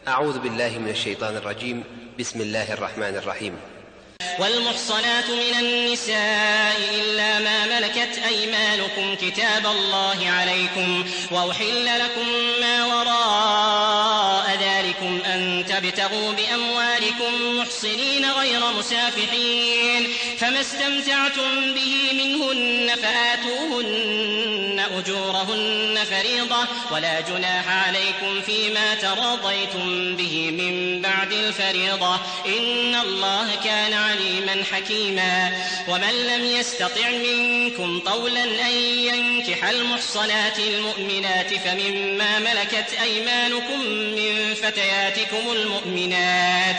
أعوذ بالله من الشيطان الرجيم. بسم الله الرحمن الرحيم. والمحصنات من النساء إلا ما ملكت أيمانكم كتاب الله عليكم، وأحل لكم ما وراء ذلكم أن تبتغوا بأموالكم محصنين غير مسافحين، فما استمتعتم به منهن فآتوهن أجورهن فريضة، ولا جناح عليكم فيما تراضيتم به من بعد الفريضة، إن الله كان عليما حكيما. ومن لم يستطع منكم طولا أن ينكح المحصنات المؤمنات فمما ملكت أيمانكم من فتياتكم المؤمنات،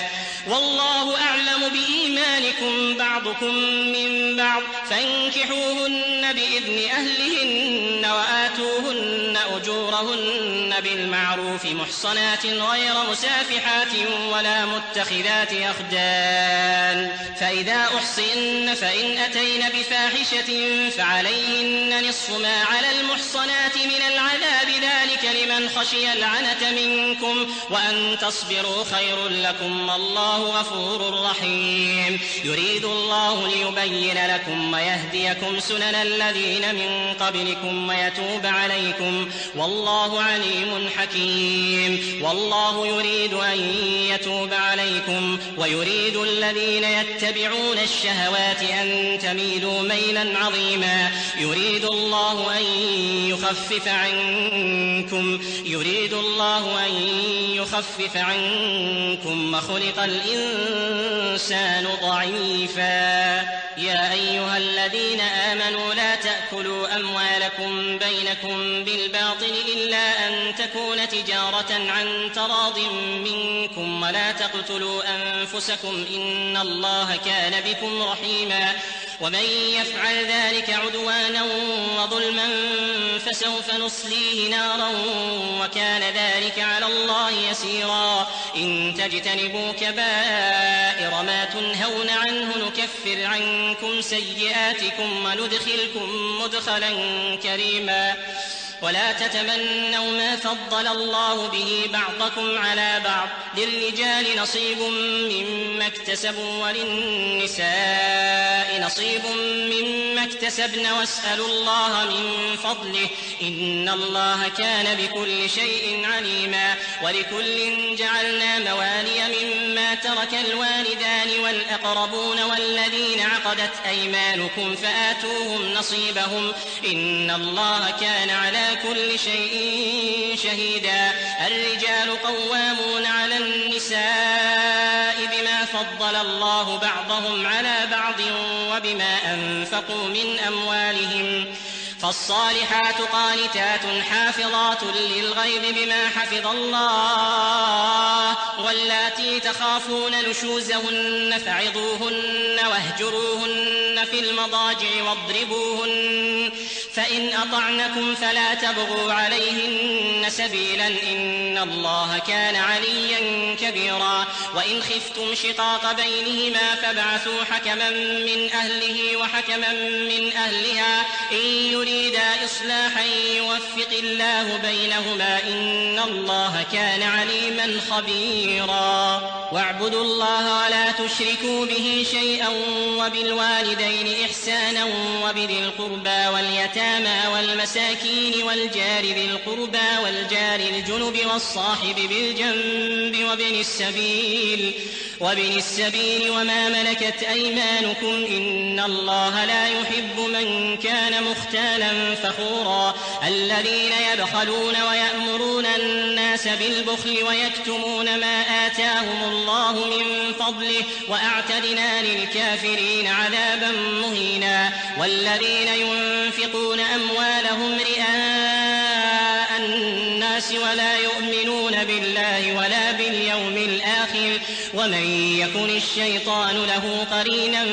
والله أعلم بإيمانكم بعضكم من بعض، فانكحوهن بإذن أهلهن وآتوهن أجورهن بالمعروف محصنات غير مسافحات ولا متخذات أخدان، فإذا أحصن فإن أتين بفاحشة فعليهن نصف ما على المحصنات من العذاب، ذلك لمن خشي العنة منكم، وأن تصبروا خير لكم، والله غفور رحيم. يريد الله ليبين لكم ويهديكم سنن الذين من قبلكم ويتوب عليكم، والله عليم حكيم. والله يريد أن يتوب عليكم ويريد الذين يتبعون الشهوات أن تميلوا ميلا عظيما. يريد الله أن يخفف عنكم وخلق الإنسان ضعيفا. يا أيها الذين آمنوا لا تأكلوا أموالكم بينكم بالباطل إلا أن تكون تجارة عن تراض منكم، ولا تقتلوا أنفسكم إن الله كان بكم رحيما. ومن يفعل ذلك عدوانا وظلما فسوف نصليه نارا وكان ذلك على الله يسيرا. إن تجتنبوا كبائر ما تنهون عنه نكفر عنكم سيئاتكم وندخلكم مدخلا كريما. ولا تتمنوا ما فضل الله به بعضكم على بعض، للرجال نصيب مما اكتسبوا وللنساء نصيب مما اكتسبن، واسألوا الله من فضله إن الله كان بكل شيء عليما. ولكل جعلنا موالي مما ترك الوالدان والأقربون والذين عقدت أيمانكم فآتوهم نصيبهم إن الله كان على كل شيء شهيدا. الرجال قوامون على النساء بما فضل الله بعضهم على بعض وبما أنفقوا من أموالهم، فالصالحات قانتات حافظات للغيب بما حفظ الله. واللاتي تخافون نشوزهن فعظوهن واهجروهن في المضاجع واضربوهن، فإن أطعنكم فلا تبغوا عليهن سبيلا إن الله كان عليا كبيرا. وإن خفتم شقاق بينهما فابعثوا حكما من أهله وحكما من أهلها إن يريدا إصلاحا يوفق الله بينهما إن الله كان عليما خبيرا. واعبدوا الله ولا تشركوا به شيئا وبالوالدين إحسانا وبذي القربى واليتامى والمساكين والجار ذي القربى والجار الجنب والصاحب بالجنب وابن السبيل وما ملكت أيمانكم إن الله لا يحب من كان مختالا فخورا. الذين يبخلون ويأمرون الناس بالبخل ويكتمون ما آتاهم الله من فضله وأعتدنا للكافرين عذابا مهينا. والذين ينفقون أموالهم رئاء الناس ولا يؤمنون بالله ولا باليوم الآخر ومن يكن الشيطان له قرينا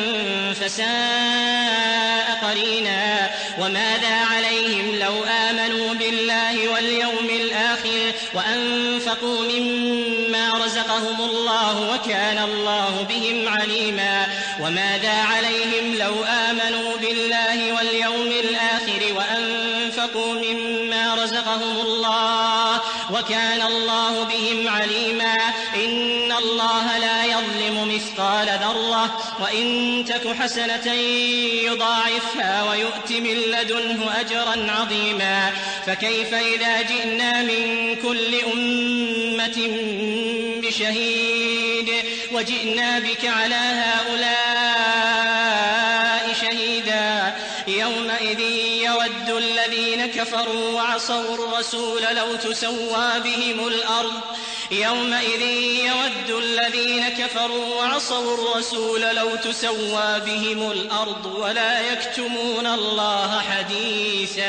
فساء قرينا. وماذا عليهم لو آمنوا بالله واليوم الآخر وأنفقوا مما رزقهم الله وكان الله بهم عليما. وماذا عليهم لو آمنوا بالله واليوم الآخر وأنفقوا مما رزقهم الله وكان الله بهم عليما. إن الله لا يظلم مثقال ذرة وإن تك حسنة يضاعفها ويؤت من لدنه أجرا عظيما فكيف إذا جئنا من كل أمة بشهيد وجئنا بك على هؤلاء شهيدا يومئذ يود الذين كفروا وعصوا الرسول لو تسوى بهم الأرض يومئذ يود الذين كفروا وعصوا الرسول لو تسوى بهم الأرض ولا يكتمون الله حديثا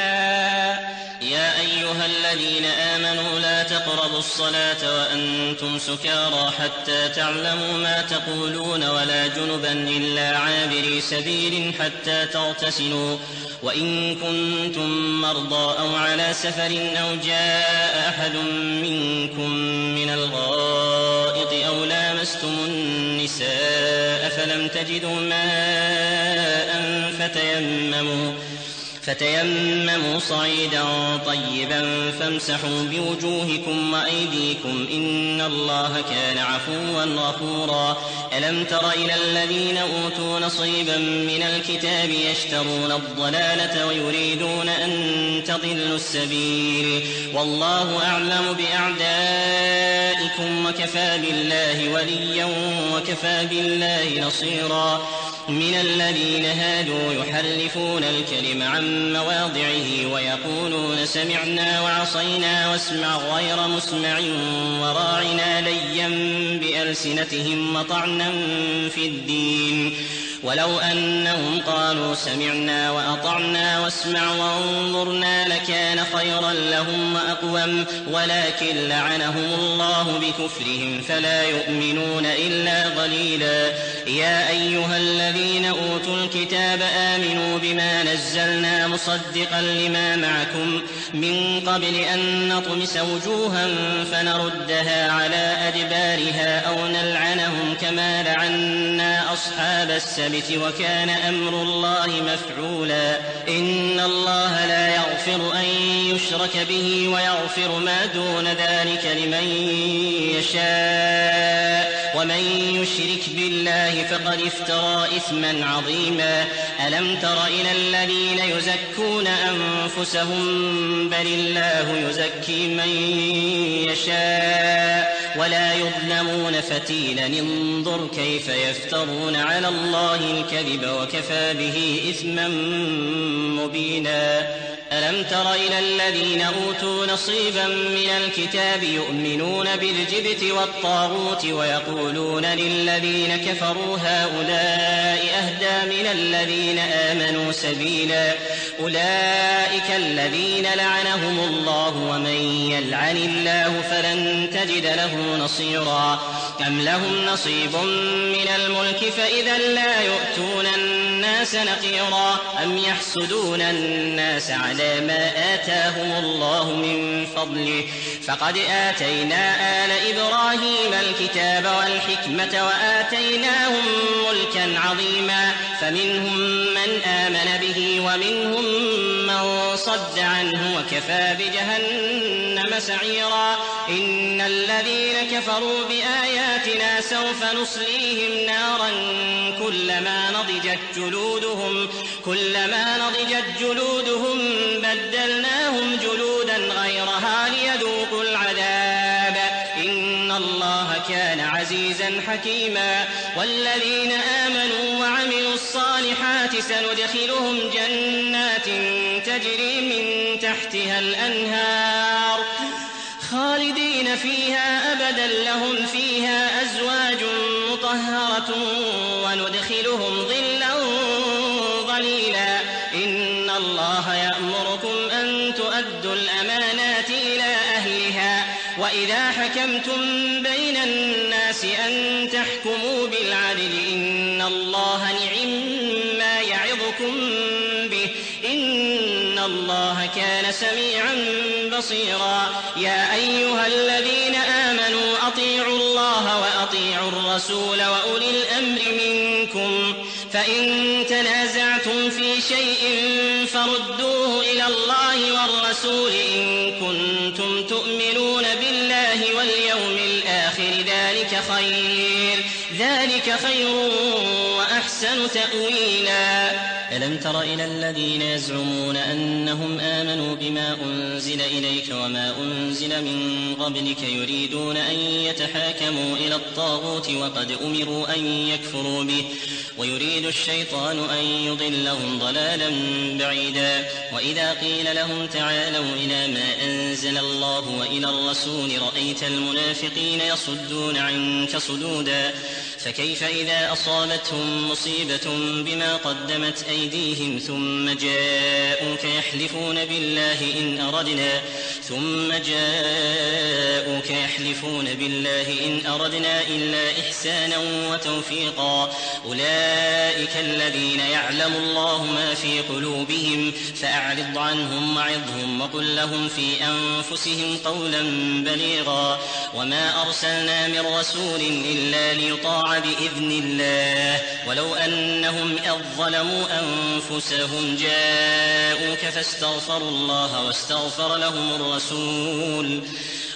يا أيها الذين آمنوا لا تقربوا الصلاة وأنتم سكارى حتى تعلموا ما تقولون ولا جنبا إلا عابري سبيل حتى تغتسلوا وإن كنتم مرضى أو على سفر أو جاء أحد منكم من الغائط أو لامستم النساء فلم تجدوا ماء فتيمموا صعيدا طيبا فامسحوا بوجوهكم وأيديكم إن الله كان عفوا غفورا ألم تر إلى الذين أوتوا نصيبا من الكتاب يشترون الضلالة ويريدون أن تضلوا السبيل والله أعلم بأعدائكم وكفى بالله وليا وكفى بالله نصيرا من الذين هادوا يحرفون الكلم عن مواضعه ويقولون سمعنا وعصينا واسمع غير مسمع وراعنا ليا بألسنتهم وطعنا في الدين ولو أنهم قالوا سمعنا وأطعنا واسمع وانظرنا لكان خيرا لهم وأقوم ولكن لعنهم الله بكفرهم فلا يؤمنون إلا قليلا يا أيها الذين أوتوا الكتاب آمنوا بما نزلنا مصدقا لما معكم من قبل أن نطمس وجوها فنردها على أدبارها أو نلعنهم كما لعنا أصحاب السبت وكان أمر الله مفعولا إن الله لا يغفر أن يشرك به ويغفر ما دون ذلك لمن يشاء ومن يشرك بالله فقد افترى إثما عظيما ألم تر إلى الذين يزكون أنفسهم بل الله يزكي من يشاء ولا يظلمون فتيلا انظر كيف يفترون على الله الكذب وكفى به إثما مبينا ألم تر إلى الذين أوتوا نصيبا من الكتاب يؤمنون بالجبت والطاغوت ويقولون للذين كفروا هؤلاء أهدى من الذين آمنوا سبيلا أولئك الذين لعنهم الله ومن يلعن الله فلن تجد له نصيرا أم لهم نصيب من الملك فإذا لا يؤتون الناس نقيرا أم يحسدون الناس على ما آتاهم الله من فضله فقد آتينا آل إبراهيم الكتاب والحكمة وآتيناهم ملكا عظيما فمنهم من آمن به ومنهم من صد عنه وكفى بجهنم سعيرا إن الذين كفروا بآياتنا سوف نصليهم نارا كلما نضجت جلودهم بدلناهم جلودا غيرها ليذوقوا العذاب إن الله كان عزيزا حكيما والذين آمنوا وعملوا الصالحات سندخلهم جنات تجري من تحتها الأنهار خالدين فيها أبدا لهم فيها أزواج مطهرة وندخلهم ظلا ظليلا إن الله يأمركم أن تؤدوا الأمانات إلى أهلها وإذا حكمتم بين الناس أن تحكموا بالعدل إن الله نعما يعظكم به إن الله كان سميعا بصيرا يا أيها الذين آمنوا أطيعوا الله وأطيعوا الرسول وأولي الأمر منكم فإن تنازعتم في شيء فردوه إلى الله والرسول إن كنتم تؤمنون بالله واليوم الآخر ذلك ذلك خير وأحسن تأويلا. ألم تر إلى الذين يزعمون أنهم آمنوا بما أنزل إليك وما أنزل من قبلك يريدون أن يتحاكموا إلى الطاغوت وقد أمروا أن يكفروا به ويريد الشيطان أن يضلهم ضلالا بعيدا. وإذا قيل لهم تعالوا إلى ما أنزل الله وإلى الرسول رأيت المنافقين يصدون عنك صدودا. فكيف إذا أصابتهم مصيبة بما قدمت أيديهم ثم جاءوك يحلفون بالله إن أردنا إلا إحسانا وتوفيقا. أولئك الذين يعلم الله ما في قلوبهم فأعرض عنهم وعظهم وقل لهم في أنفسهم قولا بليغا. وما أرسلنا من رسول إلا ليطاع بإذن الله ولو أنهم إذ ظلموا أنفسهم جاءوك فاستغفروا الله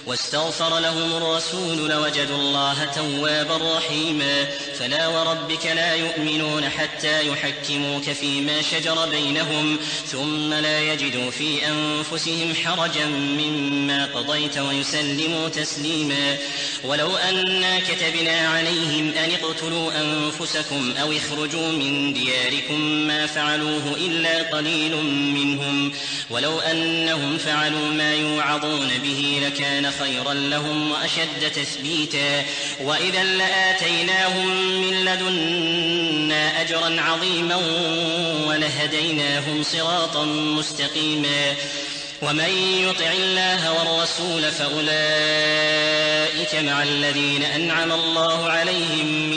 واستغفر لهم الرسول لوجدوا الله توابا رحيما. فلا وربك لا يؤمنون حتى يحكموك فيما شجر بينهم ثم لا يجدوا في أنفسهم حرجا مما قضيت ويسلموا تسليما. ولو أنا كتبنا عليهم أن اقتلوا أنفسكم أو اخرجوا من دياركم ما فعلوه إلا قليل منهم ولو أنهم فعلوا ما يوعظون به لكان خيرا لهم وأشد تثبيتا. وإذا لآتيناهم من لدنا أجرا عظيما ولهديناهم صراطا مستقيما. ومن يطع الله والرسول فأولئك مع الذين أنعم الله عليهم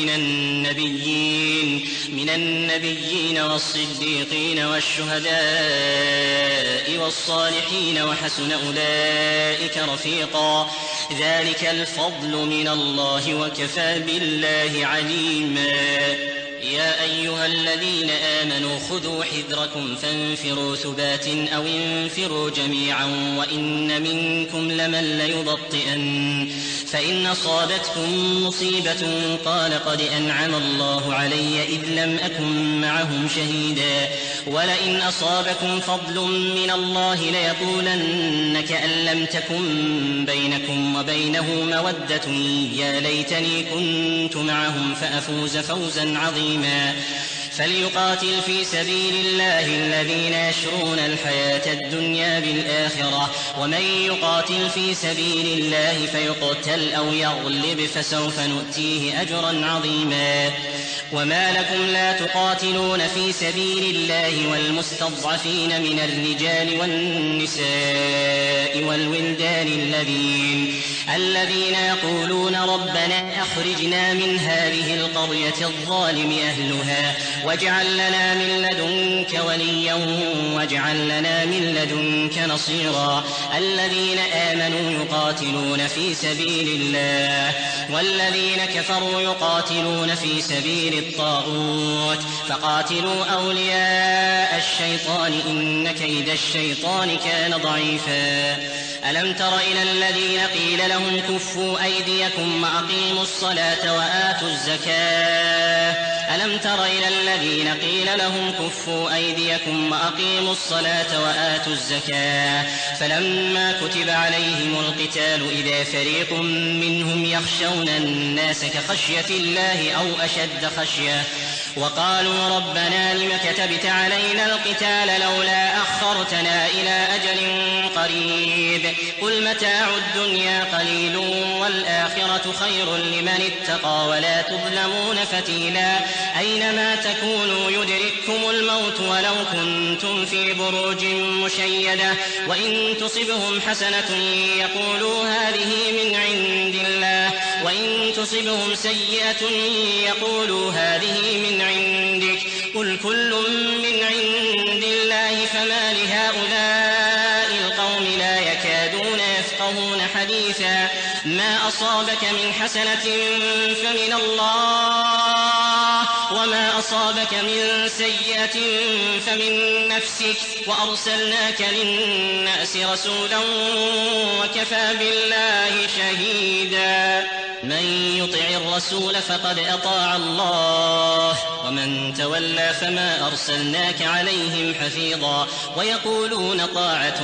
من النبيين والصديقين والشهداء والصالحين وحسن أولئك رفيقا. ذلك الفضل من الله وكفى بالله عليما. يا أيها الذين آمنوا خذوا حذركم فانفروا ثبات أو انفروا جميعا وإن منكم لمن ليبطئن فإن أصابتكم مصيبة قال قد أنعم الله علي إذ لم أكن معهم شهيدا ولئن أصابكم فضل من الله ليقولن كأن لم تكن بينكم وبينه مودة يا ليتني كنت معهم فأفوز فوزا عظيما. فليقاتل في سبيل الله الذين يشرون الحياة الدنيا بالآخرة ومن يقاتل في سبيل الله فيقتل أو يغلب فسوف نؤتيه أجرا عظيما. وما لكم لا تقاتلون في سبيل الله والمستضعفين من الرجال والنساء والولدان الذين يقولون ربنا أخرجنا من هذه القرية الظالم أهلها واجعل لنا من لدنك وليا واجعل لنا من لدنك نصيرا. الذين آمنوا يقاتلون في سبيل الله والذين كفروا يقاتلون في سبيل الطاغوت فقاتلوا أولياء الشيطان إن كيد الشيطان كان ضعيفا. ألم تر إلى الذين قيل لهم كفوا أيديكم وأقيموا الصلاة وآتوا الزكاة ألم تر إلى الذين قيل لهم كفوا أيديكم وأقيموا الصلاة وآتوا الزكاة فلما كتب عليهم القتال إذا فريق منهم يخشون الناس كخشية الله أو أشد خشية وقالوا ربنا لم كتبت علينا القتال لولا أخرتنا إلى أجل قريب قل متاع الدنيا قليل والآخرة خير لمن اتقى ولا تظلمون فتيلا. أينما تكونوا يدرككم الموت ولو كنتم في بروج مشيدة وإن تصبهم حسنة يقولوا هذه من عند الله وإن تصبهم سيئة يقولوا هذه من عندك قل كل من عند الله فما لهؤلاء القوم لا يكادون يفقهون حديثا. ما أصابك من حسنة فمن الله وما أصابك من سيئة فمن نفسك وأرسلناك للناس رسولا وكفى بالله شهيدا. من يطع الرسول فقد أطاع الله ومن تولى فما أرسلناك عليهم حفيظا ويقولون طاعة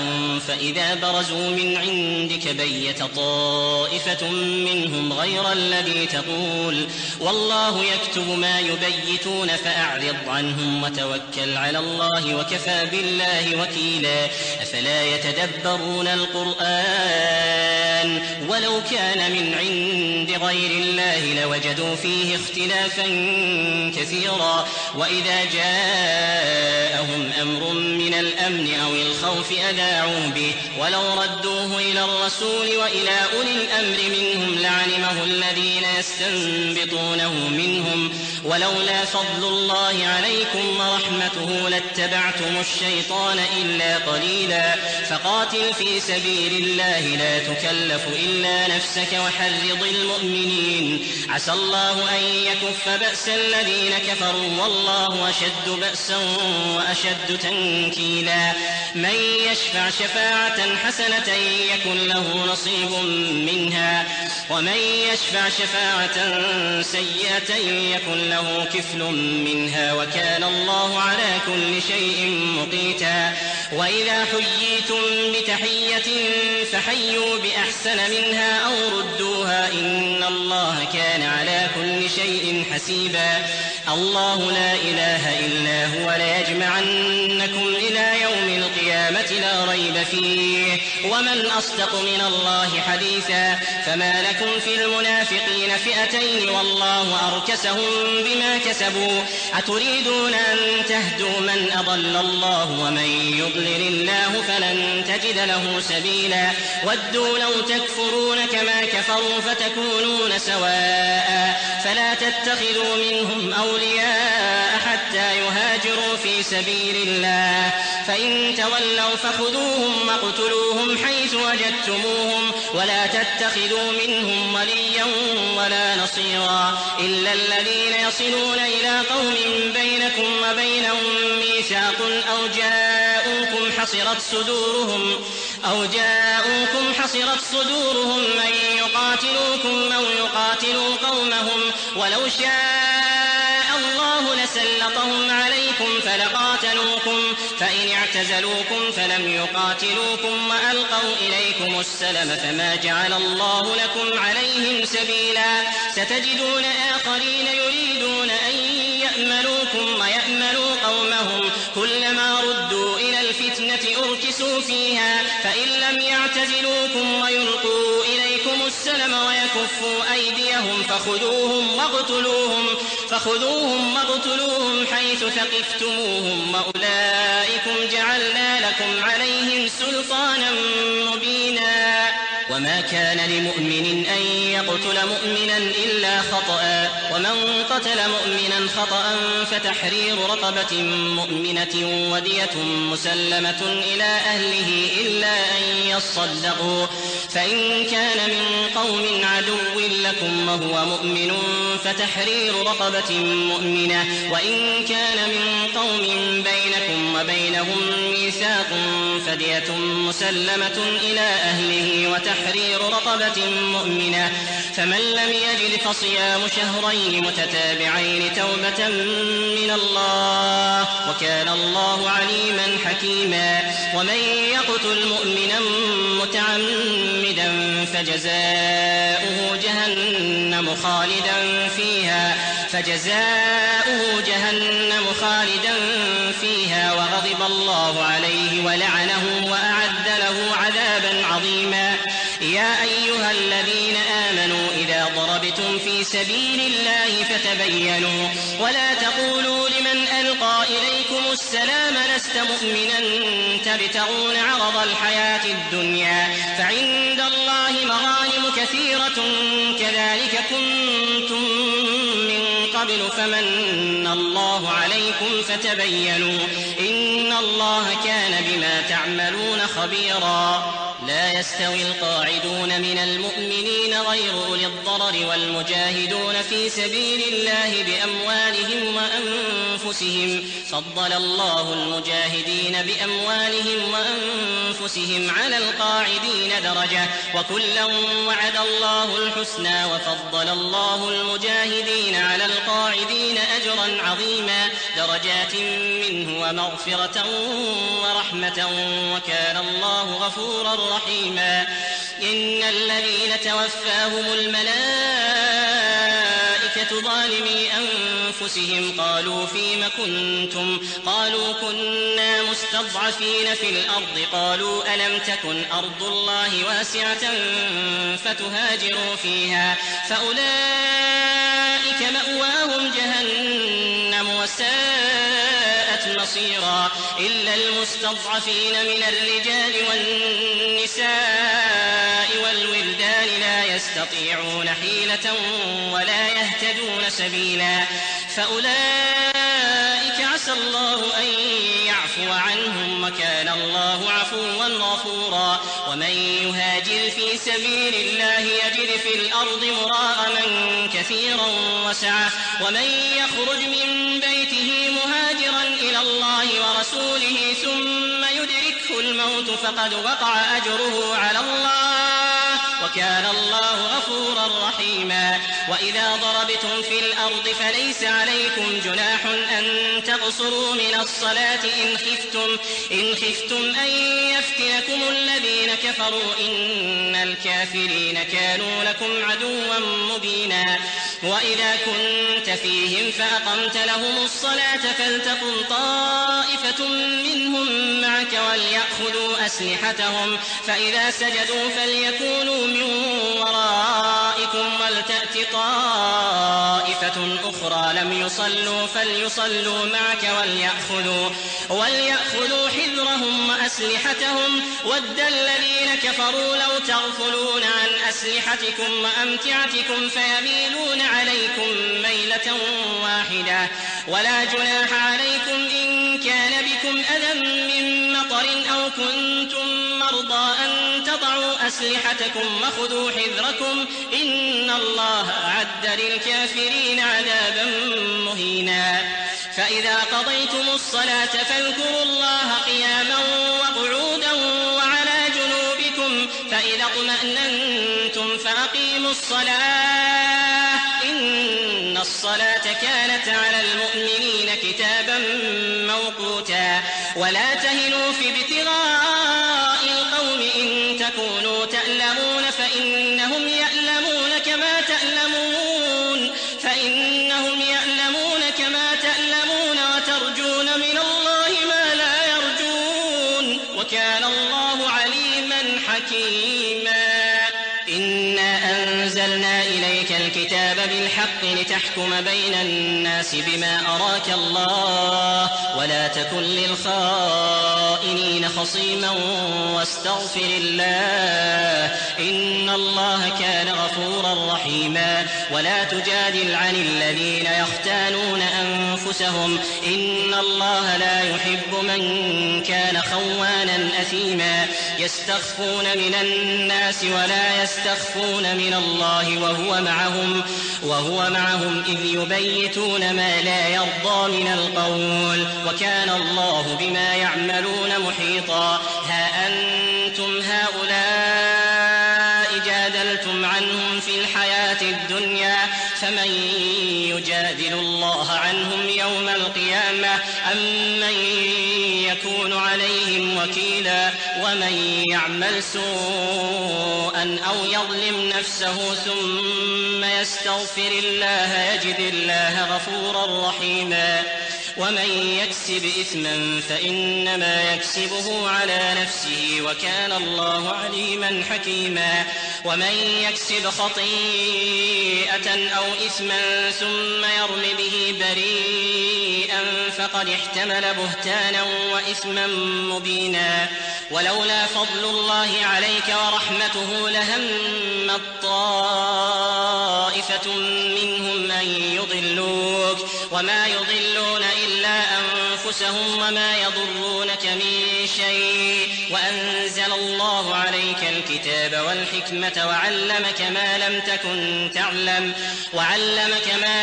فإذا برزوا من عندك بيت طائفة منهم غير الذي تقول والله يكتب ما يبيتون فأعرض عنهم وتوكل على الله وكفى بالله وكيلا أفلا يتدبرون القرآن ولو كان من عند غير الله لوجدوا فيه اختلافا كثيرا وإذا جاءهم أمر من الأمن أو الخوف أذاعوا به ولو ردوه إلى الرسول وإلى أولي الأمر منهم لعلمه الذين يستنبطونه منهم ولولا فضل الله عليكم ورحمته لاتبعتم الشيطان إلا قليلا فقاتل في سبيل الله لا تكلف إلا نفسك وحرض المؤمنين عسى الله أن يكف بأس الذين كفروا والله أشد بأسا وأشد تنكيلا من يشفع شفاعة حسنة يكن له نصيب منها ومن يشفع شفاعة سيئة يكن له كفل منها وكان الله على كل شيء مقيتا وإذا حييتم بتحية فحيوا بأحسن منها أو ردوها إن الله كان على كل شيء حسيبا الله لا إله إلا هو ليجمعنكم إلى يوم القيامة لا ريب فيه ومن أصدق من الله حديثا فما لكم في المنافقين فئتين والله أركسهم بما كسبوا أتريدون أن تهدوا من أضل الله ومن يضلل الله فلن تجد له سبيلا ودوا لو تكفرون كما كفروا فتكونون سواء فلا تتخذوا منهم أولياء حتى يهاجروا في سبيل الله فإن تولوا فخذوهم واقتلوهم حيث وجدتموهم ولا تتخذوا منهم وليا ولا نصيرا إلا الذين يصلون إلى قوم بينكم وبينهم ميثاق أو جاءوكم حصرت صدورهم من يقاتلوكم أو يقاتلوا قومهم ولو شاء الله لسلطهم عليكم فلقاتلوكم فإن اعتزلوكم فلم يقاتلوكم وألقوا إليكم السلم فما جعل الله لكم عليهم سبيلا ستجدون آخرين يريدون أن يأمنوكم ويأمنوا قومهم كلما ردوا إلى الفتنة أركسوا فيها فإن لم يعتزلوكم ويلقوا إليكم السلم ويكفوا أيديهم فخذوهم واقتلوهم حيث ثقفتموهم وأولئكم جعلنا لكم عليهم سلطانا مبينا وما كان لمؤمن أن يقتل مؤمنا إلا خطأ ومن قتل مؤمنا خطأ فتحرير رقبة مؤمنة ودية مسلمة إلى أهله إلا أن يصدقوا فإن كان من قوم عدو لكم وهو مؤمن فتحرير رقبة مؤمنة وإن كان من قوم بينكم وبينهم ميثاق فدية مسلمة إلى أهله وتحرير رقبة مؤمنة فمن لم يجد فصيام شهرين متتابعين توبة من الله وكان الله عليما حكيما ومن يقتل مؤمنا متعمدا فجزاؤه جهنم خالدا فيها وغضب الله عليه ولعنه وأعد له عذابا عظيما يا أيها الذين آمنوا إذا ضربتم في سبيل الله فتبينوا ولا تقولوا لمن ألقى إليكم السلام لست مؤمنا تبتغون عرض الحياة الدنيا فعند الله مغانم كثيرة كذلك كنتم من قبل فمن الله عليكم فتبينوا إن الله كان بما تعملون خبيرا لا لا يستوي القاعدون من المؤمنين غير أولي الضرر والمجاهدون في سبيل الله بأموالهم وأنفسهم فضل الله المجاهدين بأموالهم وأنفسهم على القاعدين درجة وكلا وعد الله الحسنى وفضل الله المجاهدين على القاعدين أجرا عظيما درجات منه ومغفرة ورحمة وكان الله غفورا رحيما إن الذين توفاهم الملائكة ظالمي أنفسهم قالوا فيم كنتم قالوا كنا مستضعفين في الأرض قالوا ألم تكن أرض الله واسعة فتهاجروا فيها فأولئك مأواهم جهنم وساءت مصيرا إلا المستضعفين من الرجال والنساء والولدان لا يستطيعون حيلة ولا يهتدون سبيلا فأولئك عسى الله أن يعفو عنهم وكان الله عفوا غفورا ومن يهاجر في سبيل الله يجد في الأرض مراغما كثيرا وسعة ومن يخرج من بيته مهاجرا إلى الله ورسوله ثم يدركه الموت فقد وقع أجره على الله وكان الله غفورا رحيما وإذا ضربتم في الأرض فليس عليكم جناح أن تقصروا من الصلاة إن خفتم أن يفتنكم الذين كفروا إن الكافرين كانوا لكم عدوا مبينا وإذا كنت فيهم فأقمت لهم الصلاة فلتقم طائفة منهم معك وليأخذوا أسلحتهم فإذا سجدوا فليكونوا من ورائكم ولتأت طائفة أخرى لم يصلوا فليصلوا معك وليأخذوا حذرهم وأسلحتهم ود الذين كفروا لو تغفلون عن أسلحتكم وأمتعتكم فيميلون عليكم ميلة واحدة ولا جناح عليكم إن كان بكم أذى من مطر أو كنتم مرضى أن تضعوا أسلحتكم وخذوا حذركم إن الله أعد للكافرين عذابا مهينا فإذا قضيتم الصلاة فاذكروا الله قياما وقعودا وعلى جنوبكم فإذا اطمأننتم فأقيموا الصلاة إن الصلاة كانت على المؤمنين كتابا موقوتا ولا تهنوا في ابتغاء القوم إن تكونوا تألمون فإنهم يألمون كما تألمون وترجون من الله ما لا يرجون وكان الله عليما حكيما إنا أنزلنا إليك الكتاب بالحق لتحكم بين الناس بما أراك الله ولا تكن للخائنين خصيما واستغفر الله إن الله كان غفورا رحيما ولا تجادل عن الذين يختانون أنفسهم إن الله لا يحب من كان خوانا أثيما يستخفون من الناس ولا يستخفون من الله وهو معهم إذ يبيتون ما لا يرضى من القول وكان الله بما يعملون محيطا ها أنتم هؤلاء جادلتم عنهم في الحياة الدنيا فمن يجادل الله عنهم يوم القيامة أم من يكون عليهم وكيلا ومن يعمل سوءا أو يظلم نفسه ثم يستغفر الله يجد الله غفورا رحيما ومن يكسب إثما فإنما يكسبه على نفسه وكان الله عليما حكيما ومن يكسب خطيئة أو إثما ثم يرم به بريئا فقد احتمل بهتانا وإثما مبينا ولولا فضل الله عليك ورحمته لهمت طائفة منهم أن يضلوك وما يضلون إلا أنفسهم أنفسهم وما يضرونك من شيء وأنزل الله عليك الكتاب والحكمة وعلمك ما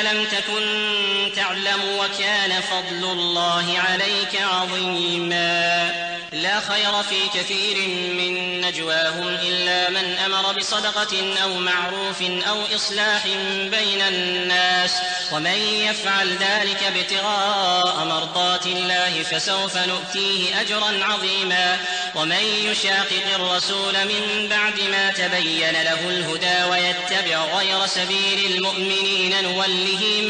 لم تكن تعلم وكان فضل الله عليك عظيما. لا خير في كثير من نجواهم إلا من أمر بصدقة أو معروف أو إصلاح بين الناس ومن يفعل ذلك ابتغاء مرضات الله فسوف نؤتيه أجرا عظيما. ومن يشاقق الرسول من بعد ما تبين له الهدى ويتبع غير سبيل المؤمنين نوله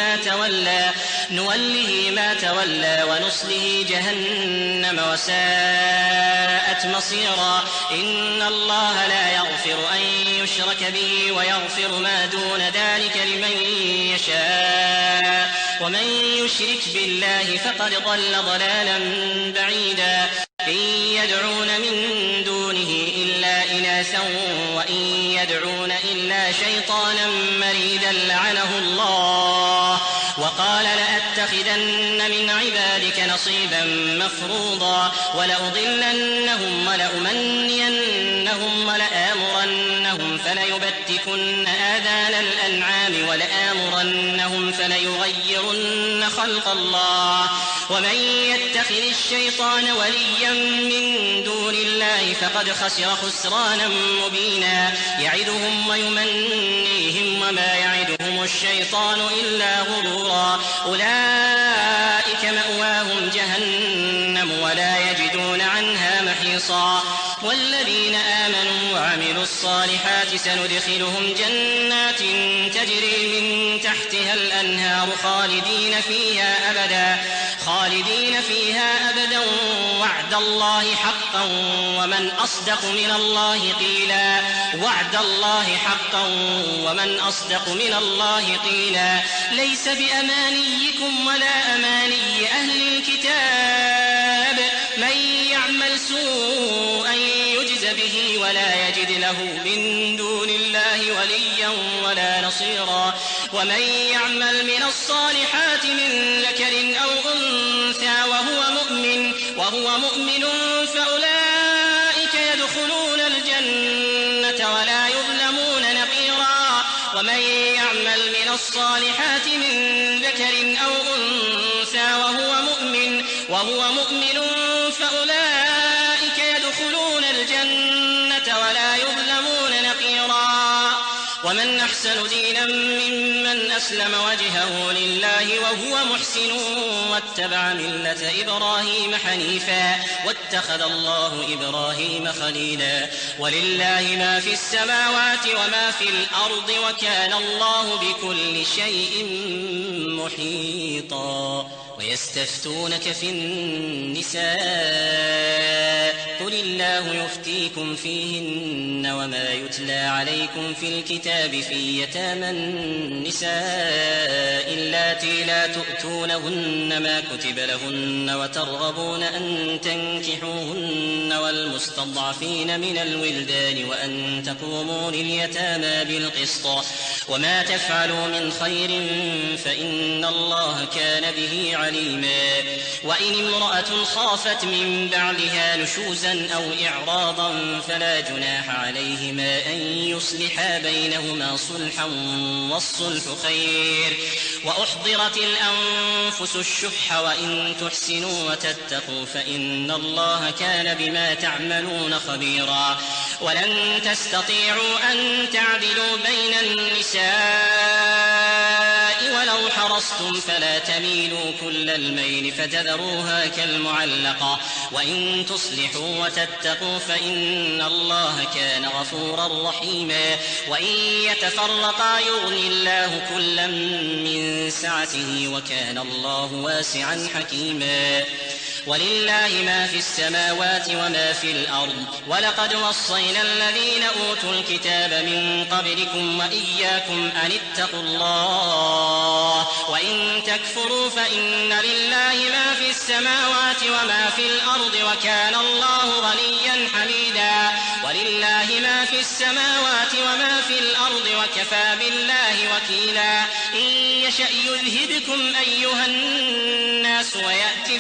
ما تولى ونصله جهنم وساءت مصيرا. إن الله لا يغفر أن يشرك به ويغفر ما دون ذلك لمن يشاء ومن يشرك بالله فقد ضل ضلالا بعيدا. إن يدعون من دونه إلا إناثا وإن يدعون إلا شيطانا مريدا لعنه الله وقال لأتخذن من عبادك نصيبا مفروضا ولأضلنهم ولأمنينهم ولآمرنهم فليبتكن آذان الأنعام ولآمرنهم فليغيرن خلق الله. ومن يتخذ الشيطان وليا من دون الله فقد خسر خسرانا مبينا. يعدهم ويمنيهم وما يعدهم الشيطان إلا غرورا. أولئك مأواهم جهنم ولا يجدون عنها محيصا. والذين آمنوا وعملوا الصالحات سندخلهم جنات تجري من تحتها الأنهار خالدين فيها أبدا وعد الله حقا ومن أصدق من الله قيلا. ليس بأمانيكم ولا أماني أهل الكتاب من يعمل سوءا يجز به ولا يجد له من دون الله وليا ولا نصيرا. ومن يعمل من الصالحات من ذكر أو أنثى وهو مؤمن فأولئك يدخلون الجنة ولا يظلمون نقيرا. ومن يعمل من الصالحات من ذكر أو أنثى وهو مؤمن فأولئك يدخلون الجنة ولا يظلمون نقيرا. ومن أحسن دينا ممن أسلم وجهه لله وهو محسن واتبع ملة إبراهيم حنيفا واتخذ الله إبراهيم خليلا. ولله ما في السماوات وما في الأرض وكان الله بكل شيء محيطا. ويستفتونك في النساء قل الله يفتيكم فيهن وما يتلى عليكم في الكتاب في يتامى النساء اللاتي لا تؤتونهن ما كتب لهن وترغبون أن تنكحوهن والمستضعفين من الولدان وأن تقوموا لليتامى بالقسط وما تفعلوا من خير فإن الله كان به عليما. وإن امرأة خافت من بعدها نشوزا أو إعراضا فلا جناح عليهما أن يصلحا بينهما صلحا والصلح خير. وأحضرت الأنفس الشح وإن تحسنوا وتتقوا فإن الله كان بما تعملون خبيرا. ولن تستطيعوا أن تعدلوا بين النساء ولو حرصتم فلا تميلوا كل الميل فتذروها كالمعلقة. وإن تصلحوا وتتقوا فإن الله كان غفورا رحيما. وإن يتفرقا يغني الله كلا من سعته وكان الله واسعا حكيما. ولله ما في السماوات وما في الأرض. ولقد وصينا الذين أوتوا الكتاب من قبلكم وإياكم أن اتقوا الله وإن تكفروا فإن لله ما في السماوات وما في الأرض وكان الله غنيا حميدا. ولله ما في السماوات وما في الأرض وكفى بالله وكيلا. إن يشأ يذهبكم أيها الناس ويأتي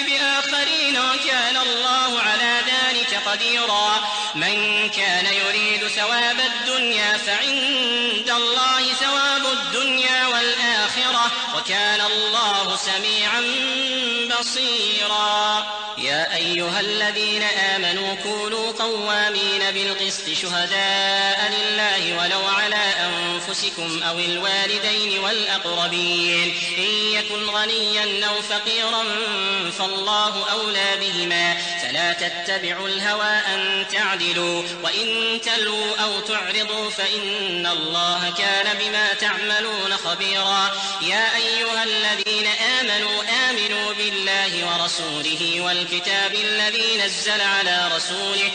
بآخرين وكان الله على ذلك قديرا. من كان يريد ثواب الدنيا فعند الله ثواب الدنيا والآخرة وكان الله سميعا بصيرا. يا أيها الذين آمنوا كونوا قوامين بالقسط شهداء لله ولو على أنفسكم أو الوالدين والأقربين إن يكن غنيا أو فقيرا فالله أولى بهما فلا تتبعوا الهوى أن تعدلوا وإن تلووا أو تعرضوا فإن الله كان بما تعملون خبيرا. يا أيها الذين آمنوا بالله ورسوله والكتاب الذي نزل على رسوله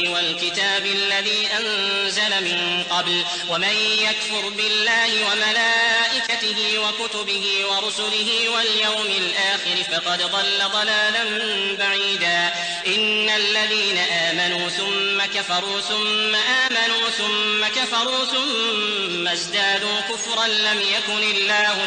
والكتاب الذي أنزل من قبل ومن يكفر بالله وملائكته وكتبه ورسله واليوم الآخر فقد ضل ضلالا بعيدا. إن الذين آمنوا ثم كفروا ثم آمنوا ثم كفروا ثم ازدادوا كفرا لم يكن الله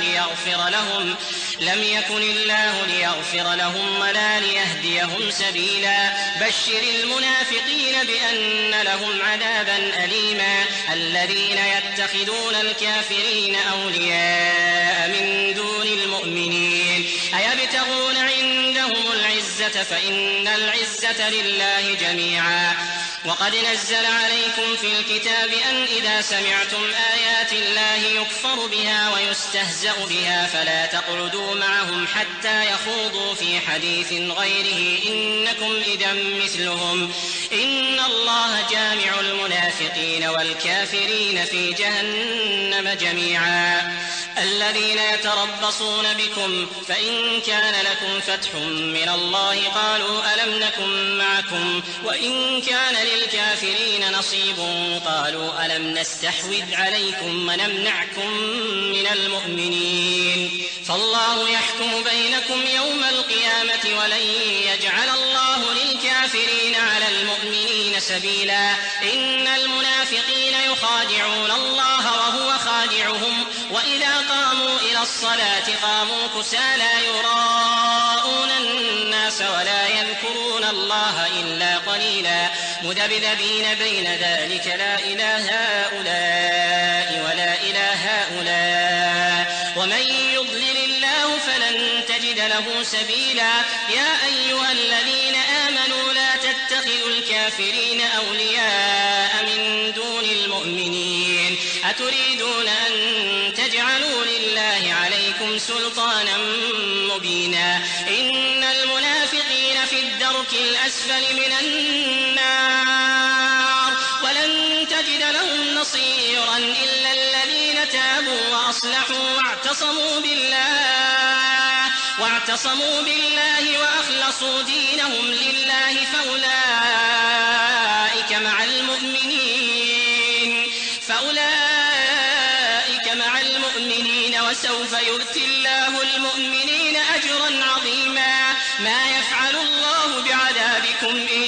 ليغفر لهم ولا ليهديهم سبيلا. بشر المنافقين بأن لهم عذابا أليما. الذين يتخذون الكافرين أولياء من دون المؤمنين أيبتغون عندهم العزة فإن العزة لله جميعا. وقد نزل عليكم في الكتاب أن إذا سمعتم آيات الله يكفر بها ويستهزأ بها فلا تقعدوا معهم حتى يخوضوا في حديث غيره إنكم إذا مثلهم إن الله جامع المنافقين والكافرين في جهنم جميعا. الذين يتربصون بكم فإن كان لكم فتح من الله قالوا ألم نكن معكم وإن كان للكافرين نصيب قالوا ألم نستحوذ عليكم ونمنعكم من المؤمنين فالله يحكم بينكم يوم القيامة ولن يجعل الله للكافرين على المؤمنين سبيلا. إن المنافقين يخادعون الله وهو خادعهم وإذا قاموا إلى الصلاة قاموا كسالى يراءون الناس ولا يذكرون الله إلا قليلا مذبذبين بين ذلك لا إله هؤلاء ولا إله هؤلاء ومن يضلل الله فلن تجد له سبيلا. يا أيها الذين آمنوا لا تتخذوا الكافرين أولياء من دون المؤمنين أتريدون أن تجعلوا لله عليكم سلطانا مبينا. إن المنافقين في الدرك الأسفل من النار ولن تجد لهم نصيرا إلا الذين تابوا وأصلحوا واعتصموا بالله وأخلصوا دينهم لله فأولئك مع المؤمنين وسوف يؤتي الله المؤمنين أجرا عظيما. ما يفعل الله بعذابكم إن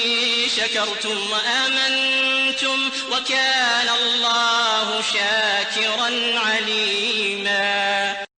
شكرتم وآمنتم وكان الله شاكرا عليما.